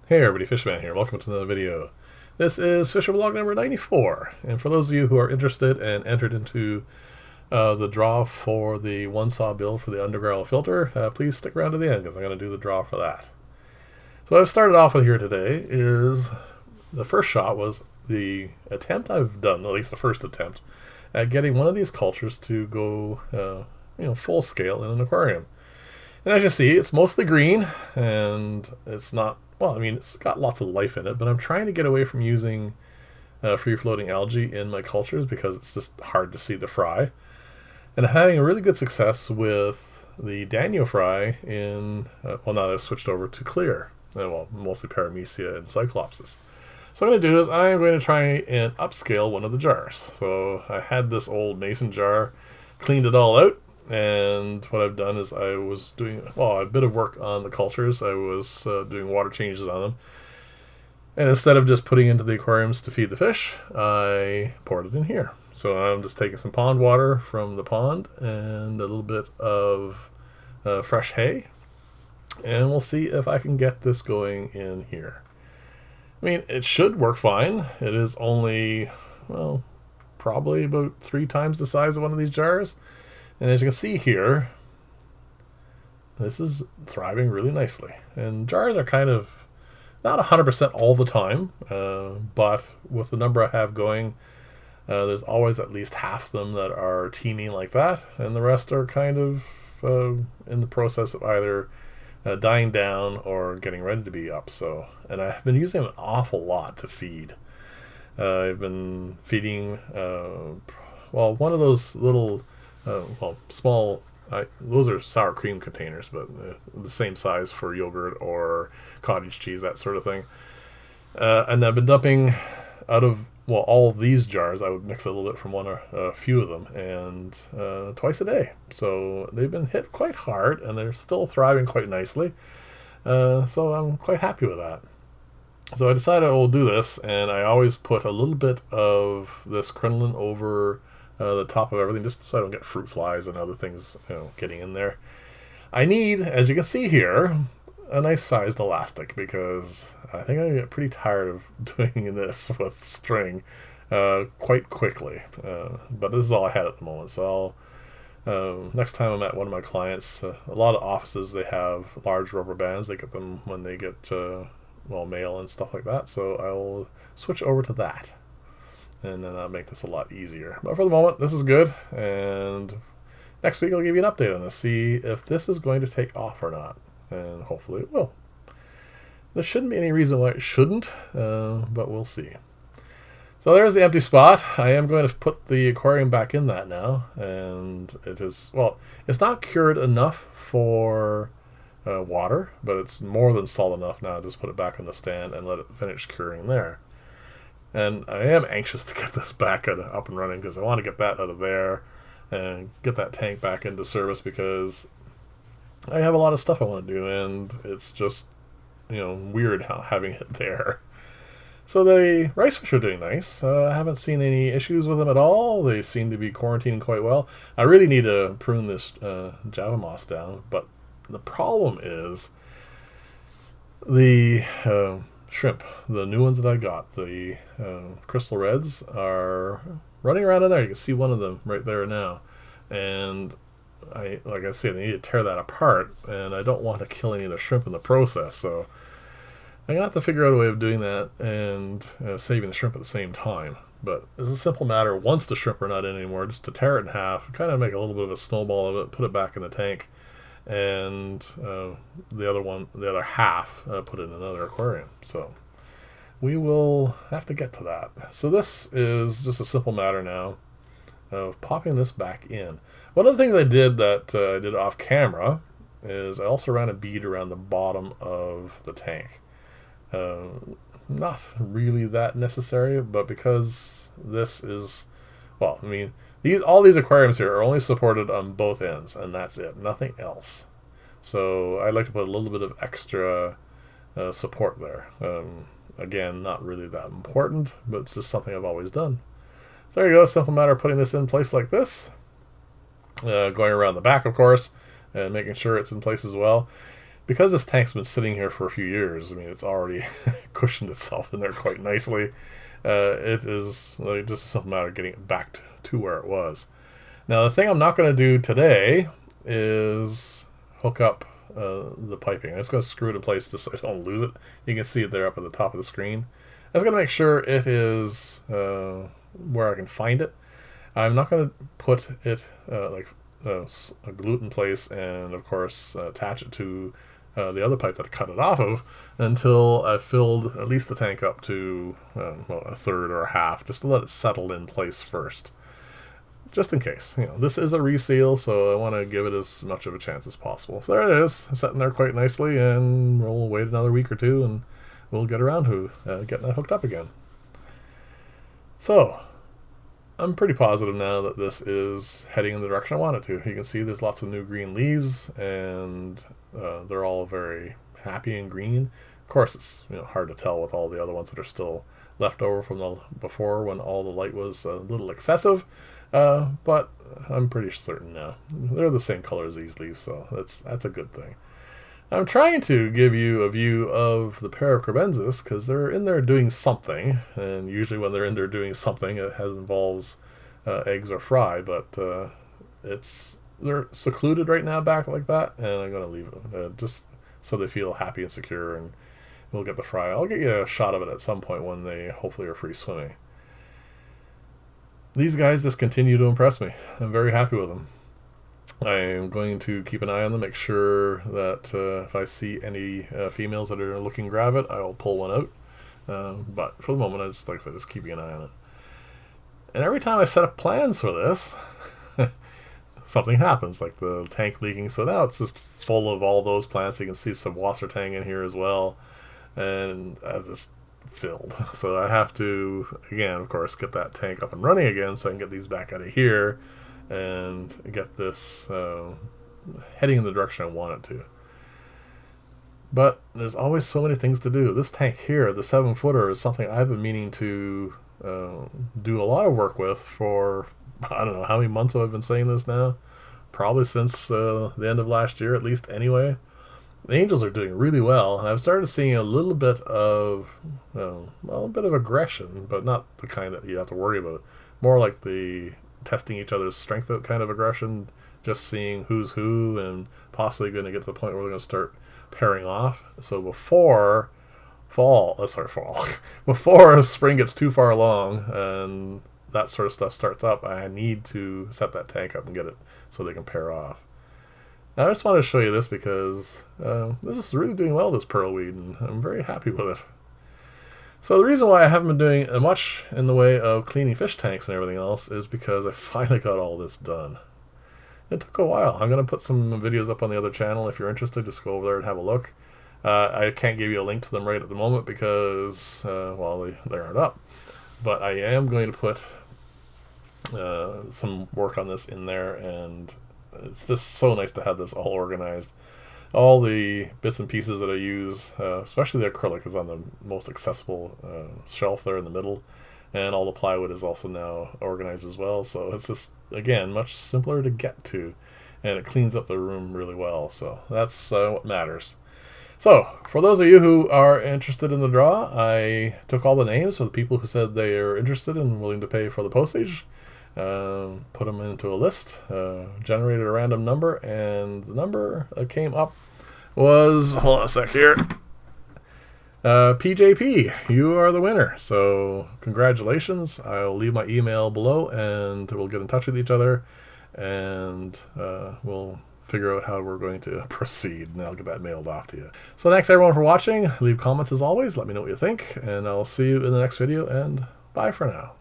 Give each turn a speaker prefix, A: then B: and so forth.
A: Hey everybody, Fishman here. Welcome to another video. This is Fisher Vlog number 94, and for those of you who are interested and entered into the draw for the one saw build for the underbarrel filter, please stick around to the end because I'm going to do the draw for that. So what I've started off with here today is the first shot was the attempt I've done, at least the first attempt, at getting one of these cultures to go full scale in an aquarium. And as you see, it's mostly green, and it's not, well, I mean, it's got lots of life in it, but I'm trying to get away from using free-floating algae in my cultures because it's just hard to see the fry. And I'm having a really good success with the Danio fry in, well, now I've switched over to clear, mostly Paramecia and Cyclopsis. So what I'm going to do is I'm going to try and upscale one of the jars. So I had this old mason jar, cleaned it all out, and what I've done is I was doing, a bit of work on the cultures. I was doing water changes on them. And instead of just putting into the aquariums to feed the fish, I poured it in here. So I'm just taking some pond water from the pond and a little bit of fresh hay. And we'll see if I can get this going in here. I mean, it should work fine. It is only, probably about 3 times the size of one of these jars. And as you can see here, this is thriving really nicely. And jars are kind of not 100% all the time, but with the number I have going, there's always at least half of them that are teeming like that, and the rest are kind of in the process of either dying down or getting ready to be up. So, and I've been using them an awful lot to feed. I've been feeding, one of those little small, those are sour cream containers, but the same size for yogurt or cottage cheese, that sort of thing. And I've been dumping out of, all of these jars. I would mix a little bit from one or a few of them, and twice a day. So they've been hit quite hard, and they're still thriving quite nicely. So I'm quite happy with that. So I decided I will do this, and I always put a little bit of this crinoline over the top of everything, just so I don't get fruit flies and other things getting in there. I need, as you can see here, a nice sized elastic, because I think I get pretty tired of doing this with string quite quickly. But this is all I had at the moment, so I'll next time I'm at one of my clients, a lot of offices, they have large rubber bands. They get them when they get mail and stuff like that, so I'll switch over to that. And then that'll make this a lot easier. But for the moment, this is good. And next week I'll give you an update on this. See if this is going to take off or not. And hopefully it will. There shouldn't be any reason why it shouldn't. But we'll see. So there's the empty spot. I am going to put the aquarium back in that now. And it is, it's not cured enough for water. But it's more than salt enough now. Just put it back on the stand and let it finish curing there. And I am anxious to get this back up and running, because I want to get that out of there and get that tank back into service, because I have a lot of stuff I want to do, and it's just, weird having it there. So the rice fish are doing nice. I haven't seen any issues with them at all. They seem to be quarantining quite well. I really need to prune this Java moss down, but the problem is the shrimp, the new ones that I got, the crystal reds, are running around in there. You can see one of them right there now, and like I said, I need to tear that apart, and I don't want to kill any of the shrimp in the process, so I'm gonna have to figure out a way of doing that and saving the shrimp at the same time. But it's a simple matter, once the shrimp are not in anymore, just to tear it in half, kind of make a little bit of a snowball of it, put it back in the tank, and the other half, put it in another aquarium. So we will have to get to that. So this is just a simple matter now of popping this back in. One of the things I did that I did off camera is I also ran a bead around the bottom of the tank. Not really that necessary, but because this is, all these aquariums here are only supported on both ends, and that's it, nothing else. So I like to put a little bit of extra support there. Again, not really that important, but it's just something I've always done. So there you go, simple matter of putting this in place like this. Going around the back, of course, and making sure it's in place as well. Because this tank's been sitting here for a few years, I mean, it's already cushioned itself in there quite nicely. It is like just a simple matter of getting it back to where it was. Now, the thing I'm not going to do today is hook up the piping. I'm just going to screw it in place just so I don't lose it. You can see it there up at the top of the screen. I'm just going to make sure it is where I can find it. I'm not going to put it a glue it in place and, of course, attach it to the other pipe that I cut it off of until I've filled at least the tank up to well, a third or a half, just to let it settle in place first. Just in case. You know, this is a reseal, so I want to give it as much of a chance as possible. So there it is, sitting there quite nicely, and we'll wait another week or two and we'll get around to getting that hooked up again. So I'm pretty positive now that this is heading in the direction I want it to. You can see there's lots of new green leaves, and they're all very happy and green. Of course, it's hard to tell with all the other ones that are still left over from the before when all the light was a little excessive, but I'm pretty certain now. They're the same color as these leaves, so that's a good thing. I'm trying to give you a view of the Paracrobensis because they're in there doing something, and usually when they're in there doing something, it involves eggs or fry, but they're secluded right now back like that, and I'm going to leave it just so they feel happy and secure, and we'll get the fry. I'll get you a shot of it at some point when they hopefully are free swimming. These guys just continue to impress me. I'm very happy with them. I'm going to keep an eye on them, make sure that if I see any females that are looking gravid, I will pull one out. But for the moment, like I said, just keeping an eye on it. And every time I set up plans for this, something happens, like the tank leaking. So now it's just full of all those plants. You can see some wasser tang in here as well. And I just filled. So I have to, again, of course, get that tank up and running again so I can get these back out of here and get this heading in the direction I want it to. But there's always so many things to do. This tank here, the 7-footer, is something I've been meaning to do a lot of work with for, I don't know how many months I've been saying this now. Probably since the end of last year, at least anyway. The angels are doing really well, and I've started seeing a little bit of, a bit of aggression, but not the kind that you have to worry about. More like the testing each other's strength out kind of aggression, just seeing who's who, and possibly going to get to the point where they're going to start pairing off. So before before spring gets too far along and that sort of stuff starts up, I need to set that tank up and get it so they can pair off. Now, I just wanted to show you this because this is really doing well, this pearlweed, and I'm very happy with it. So the reason why I haven't been doing much in the way of cleaning fish tanks and everything else is because I finally got all this done. It took a while. I'm going to put some videos up on the other channel. If you're interested, just go over there and have a look. I can't give you a link to them right at the moment because, well, they aren't up. But I am going to put some work on this in there, and it's just so nice to have this all organized. All the bits and pieces that I use, especially the acrylic, is on the most accessible shelf there in the middle, and all the plywood is also now organized as well, so it's just, again, much simpler to get to, and it cleans up the room really well, so that's what matters. So, for those of you who are interested in the draw, I took all the names of the people who said they are interested and willing to pay for the postage, put them into a list, generated a random number, and the number that came up was, hold on a sec here, PJP. You are the winner, so congratulations. I'll leave my email below and we'll get in touch with each other, and we'll figure out how we're going to proceed, and I'll get that mailed off to you. So thanks everyone for watching. Leave comments as always, let me know what you think, and I'll see you in the next video, and bye for now.